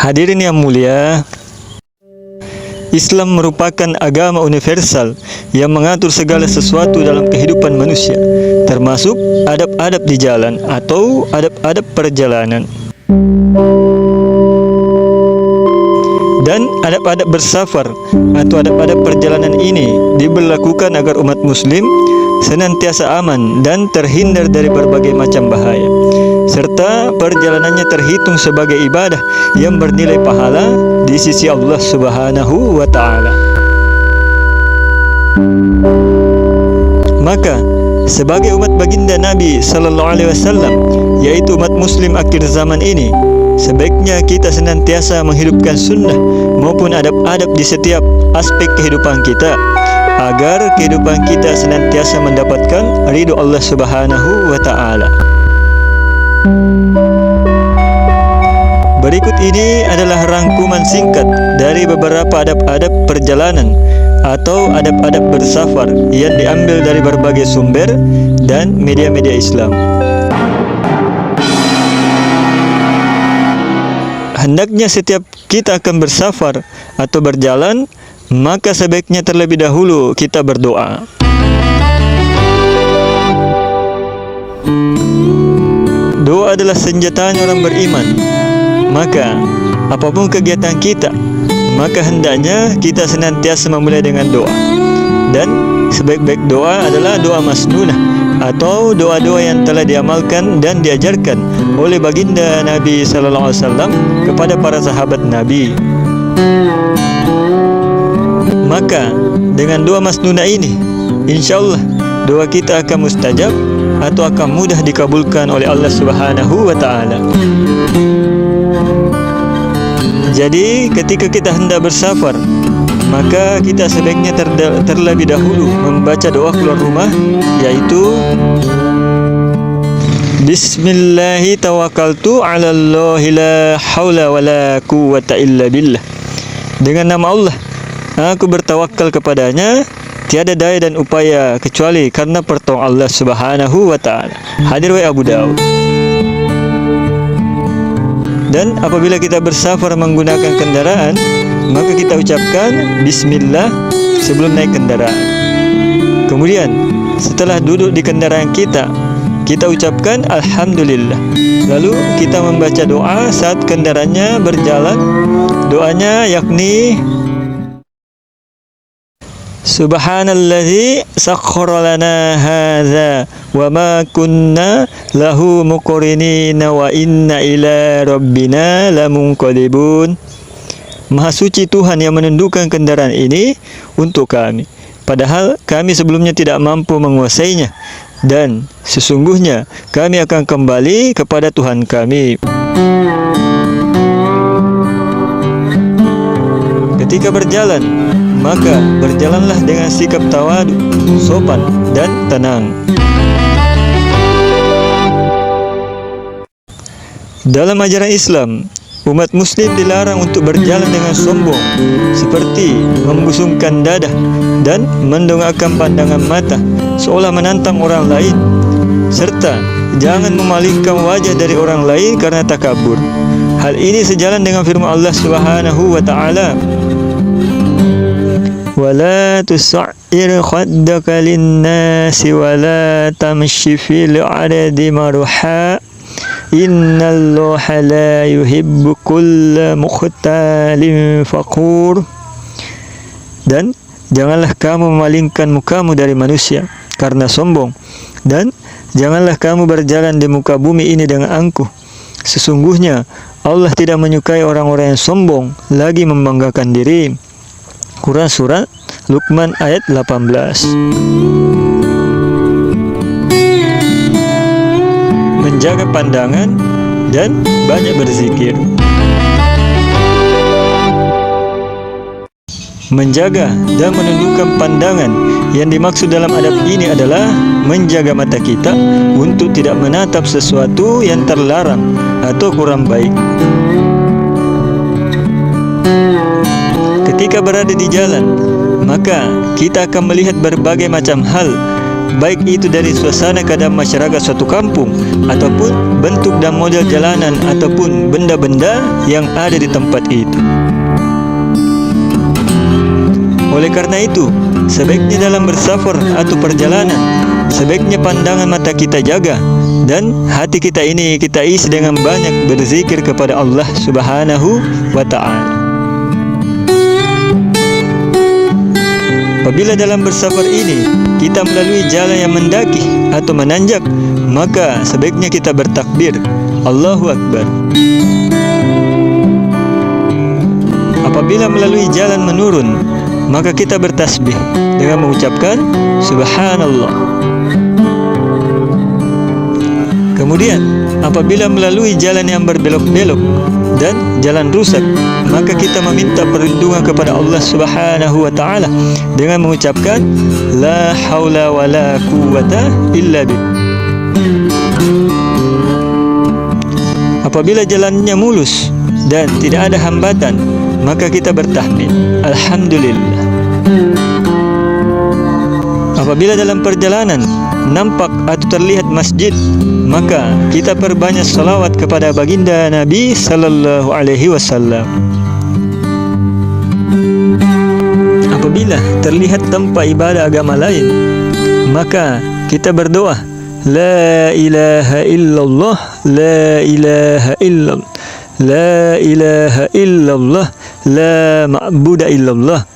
Hadirin yang mulia, Islam merupakan agama universal yang mengatur segala sesuatu dalam kehidupan manusia, termasuk adab-adab di jalan atau adab-adab perjalanan. Dan adab-adab bersafar atau adab-adab perjalanan ini diberlakukan agar umat muslim senantiasa aman dan terhindar dari berbagai macam bahaya, serta perjalanannya terhitung sebagai ibadah yang bernilai pahala di sisi Allah Subhanahu wa Ta'ala. Maka sebagai umat baginda Nabi Sallallahu Alaihi Wasallam, yaitu umat muslim akhir zaman ini, sebaiknya kita senantiasa menghidupkan sunnah maupun adab-adab di setiap aspek kehidupan kita, agar kehidupan kita senantiasa mendapatkan ridho Allah Subhanahu wa Ta'ala. Berikut ini adalah rangkuman singkat dari beberapa adab-adab perjalanan atau adab-adab bersafar yang diambil dari berbagai sumber dan media-media Islam. Hendaknya setiap kita akan bersafar atau berjalan, maka sebaiknya terlebih dahulu kita berdoa. Doa adalah senjatanya orang beriman. Maka apapun kegiatan kita, maka hendaknya kita senantiasa memulai dengan doa. Dan sebaik-baik doa adalah doa masnunah atau doa-doa yang telah diamalkan dan diajarkan oleh baginda Nabi Sallallahu Alaihi Wasallam kepada para sahabat Nabi. Maka dengan doa masnunah ini, insyaallah doa kita akan mustajab atau akan mudah dikabulkan oleh Allah Subhanahu wa Ta'ala. Jadi ketika kita hendak bersafar, maka kita sebaiknya terlebih dahulu membaca doa keluar rumah, yaitu Bismillahi tawakkaltu ala Allahi la hawla wa la quwwata illa billah. Dengan nama Allah aku bertawakal kepadanya, tiada daya dan upaya kecuali karena pertolongan Allah Subhanahu wa Ta'ala. Hadis riwayat Abu Daud. Dan apabila kita bersafar menggunakan kendaraan, maka kita ucapkan Bismillah sebelum naik kendaraan. Kemudian setelah duduk di kendaraan kita ucapkan Alhamdulillah. Lalu kita membaca doa saat kendaraannya berjalan. Doanya yakni Subhanalladzi sakhkhara lana hadza wa ma kunna lahu muqrinina wa inna ila rabbina lamunqalibun. Maha suci Tuhan yang menundukkan kendaraan ini untuk kami, padahal kami sebelumnya tidak mampu menguasainya, dan sesungguhnya kami akan kembali kepada Tuhan kami. Ketika berjalan, maka berjalanlah dengan sikap tawadu, sopan, dan tenang. Dalam ajaran Islam, umat muslim dilarang untuk berjalan dengan sombong, seperti membusungkan dada dan mendongakkan pandangan mata seolah menantang orang lain, serta jangan memalingkan wajah dari orang lain karena takabur. Hal ini sejalan dengan firman Allah Subhanahu wa Ta'ala, وَلَا تُسَعِّرْ خَدَّكَ لِلنَّاسِ وَلَا تَمْشِ فِي الْأَرْضِ مَرْحًا إِنَّ اللَّهَ لَا يُحِبُّ كُلَّ مُخْتَالٍ فَخُورٍ. Dan janganlah kamu memalingkan mukamu dari manusia karena sombong, dan janganlah kamu berjalan di muka bumi ini dengan angkuh. Sesungguhnya Allah tidak menyukai orang-orang yang sombong lagi membanggakan diri. Quran Surat Luqman ayat 18. Menjaga pandangan dan banyak berzikir. Menjaga dan menundukkan pandangan yang dimaksud dalam adab ini adalah menjaga mata kita untuk tidak menatap sesuatu yang terlarang atau kurang baik. Ketika berada di jalan, maka kita akan melihat berbagai macam hal, baik itu dari suasana keadaan masyarakat suatu kampung, ataupun bentuk dan model jalanan, ataupun benda-benda yang ada di tempat itu. Oleh karena itu, sebaiknya dalam bersafar atau perjalanan, sebaiknya pandangan mata kita jaga dan hati kita ini kita isi dengan banyak berzikir kepada Allah Subhanahu wa ta'ala. Apabila dalam bersafar ini kita melalui jalan yang mendaki atau menanjak, maka sebaiknya kita bertakbir, Allahu Akbar. Apabila melalui jalan menurun, maka kita bertasbih dengan mengucapkan Subhanallah. Kemudian, apabila melalui jalan yang berbelok-belok dan jalan rusak, maka kita meminta perlindungan kepada Allah Subhanahu wa ta'ala dengan mengucapkan La haula wa la quwwata illa billah. Apabila jalannya mulus dan tidak ada hambatan, maka kita bertahmid, Alhamdulillah. Apabila dalam perjalanan nampak atau terlihat masjid, maka kita perbanyak salawat kepada baginda Nabi sallallahu alaihi wasallam. Apabila terlihat tempat ibadah agama lain, maka kita berdoa, La ilaha illallah, La ilaha illallah, La ilaha illallah, La ma'buda illallah.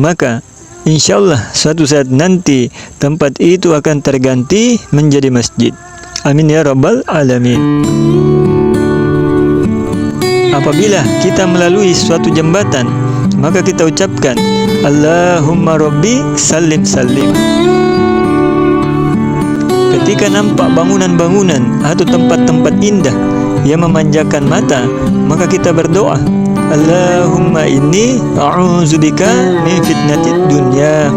Maka insyaallah suatu saat nanti tempat itu akan terganti menjadi masjid. Amin ya rabbal alamin. Apabila kita melalui suatu jembatan, maka kita ucapkan Allahumma rabbi salim salim. Ketika nampak bangunan-bangunan atau tempat-tempat indah yang memanjakan mata, maka kita berdoa Allahumma inni a'udzubika min fitnatid dunya,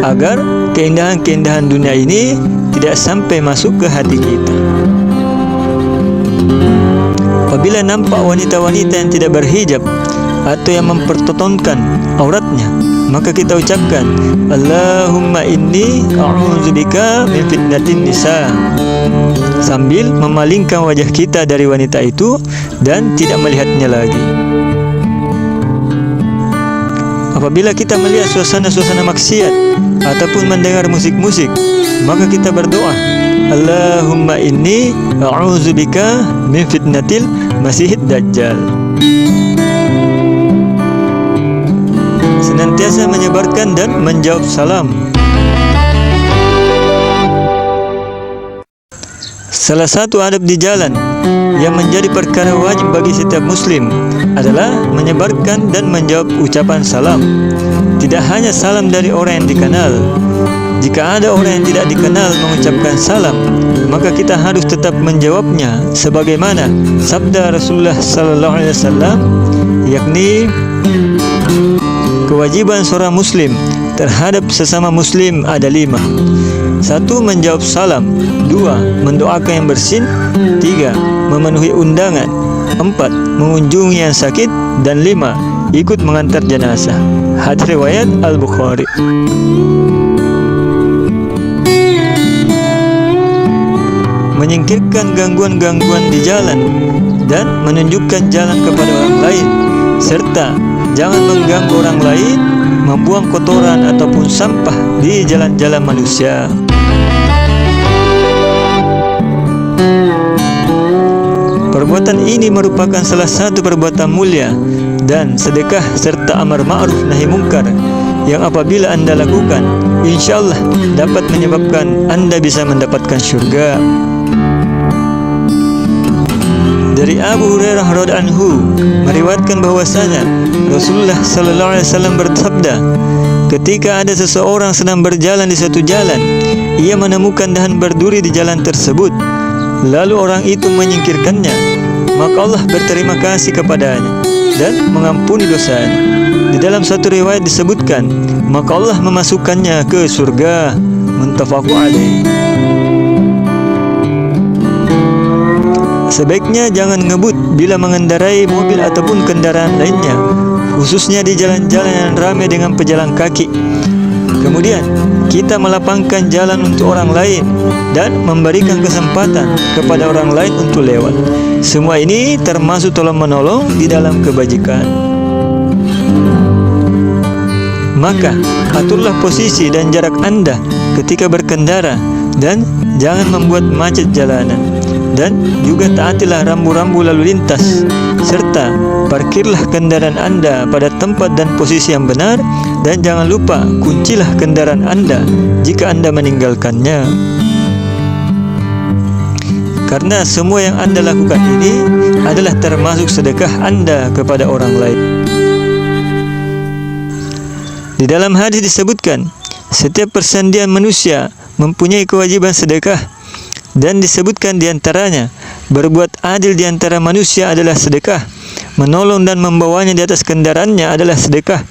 agar keindahan-keindahan dunia ini tidak sampai masuk ke hati kita. Apabila nampak wanita-wanita yang tidak berhijab atau yang mempertontonkan auratnya, maka kita ucapkan Allahumma inni a'udzubika min fitnatin nisa, sambil memalingkan wajah kita dari wanita itu dan tidak melihatnya lagi. Apabila kita melihat suasana-suasana maksiat ataupun mendengar musik-musik, maka kita berdoa Allahumma inni a'udzubika min fitnatil masihid dajjal. Senantiasa menyebarkan dan menjawab salam. Salah satu adab di jalan yang menjadi perkara wajib bagi setiap muslim adalah menyebarkan dan menjawab ucapan salam. Tidak hanya salam dari orang yang dikenal. Jika ada orang yang tidak dikenal mengucapkan salam, maka kita harus tetap menjawabnya sebagaimana sabda Rasulullah sallallahu alaihi wasallam, yakni kewajiban seorang muslim terhadap sesama muslim ada 5. 1. Menjawab salam. 2. Mendoakan yang bersin. 3. Memenuhi undangan. 4. Mengunjungi yang sakit. Dan 5. Ikut mengantar jenazah. Hadis riwayat Al-Bukhari. Menyingkirkan gangguan-gangguan di jalan dan menunjukkan jalan kepada orang lain, serta jangan mengganggu orang lain membuang kotoran ataupun sampah di jalan-jalan manusia. Perbuatan ini merupakan salah satu perbuatan mulia dan sedekah serta amar ma'ruf nahi mungkar yang apabila anda lakukan, insyaallah dapat menyebabkan anda bisa mendapatkan syurga. Dari Abu Hurairah radhiyallahu anhu meriwayatkan bahwasanya Rasulullah sallallahu alaihi wasallam bersabda, ketika ada seseorang sedang berjalan di suatu jalan, ia menemukan dahan berduri di jalan tersebut, lalu orang itu menyingkirkannya, maka Allah berterima kasih kepadanya dan mengampuni dosanya. Di dalam satu riwayat disebutkan, maka Allah memasukkannya ke surga. Muttafaqun alaih. Sebaiknya jangan ngebut bila mengendarai mobil ataupun kendaraan lainnya, khususnya di jalan-jalan yang ramai dengan pejalan kaki. Kemudian kita melapangkan jalan untuk orang lain dan memberikan kesempatan kepada orang lain untuk lewat. Semua ini termasuk tolong-menolong di dalam kebajikan. Maka aturlah posisi dan jarak Anda ketika berkendara dan jangan membuat macet jalanan. Dan juga taatilah rambu-rambu lalu lintas, serta parkirlah kendaraan Anda pada tempat dan posisi yang benar, dan jangan lupa kuncilah kendaraan Anda jika Anda meninggalkannya. Karena semua yang Anda lakukan ini adalah termasuk sedekah Anda kepada orang lain. Di dalam hadis disebutkan, setiap persendian manusia mempunyai kewajiban sedekah, dan disebutkan diantaranya, berbuat adil diantara manusia adalah sedekah, menolong dan membawanya di atas kendaraannya adalah sedekah,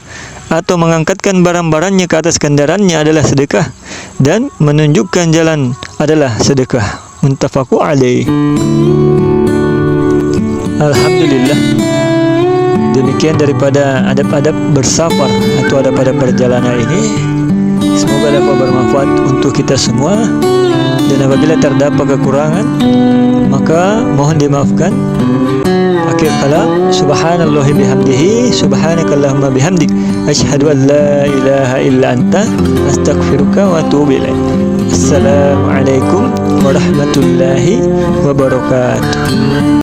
atau mengangkatkan barang-barangnya ke atas kendaraannya adalah sedekah, dan menunjukkan jalan adalah sedekah. Muttafaqun alaih. Alhamdulillah. Demikian daripada adab-adab bersafar atau adab-adab perjalanan ini. Semoga dapat bermanfaat untuk kita semua. Dan apabila terdapat kekurangan, maka mohon dimaafkan. Akhir kalam, subhanallahi bihamdihi, subhanakallahumma bihamdik, asyhadu an la ilaha illa anta, astaghfiruka wa atubu ilaik. Assalamualaikum warahmatullahi wabarakatuh.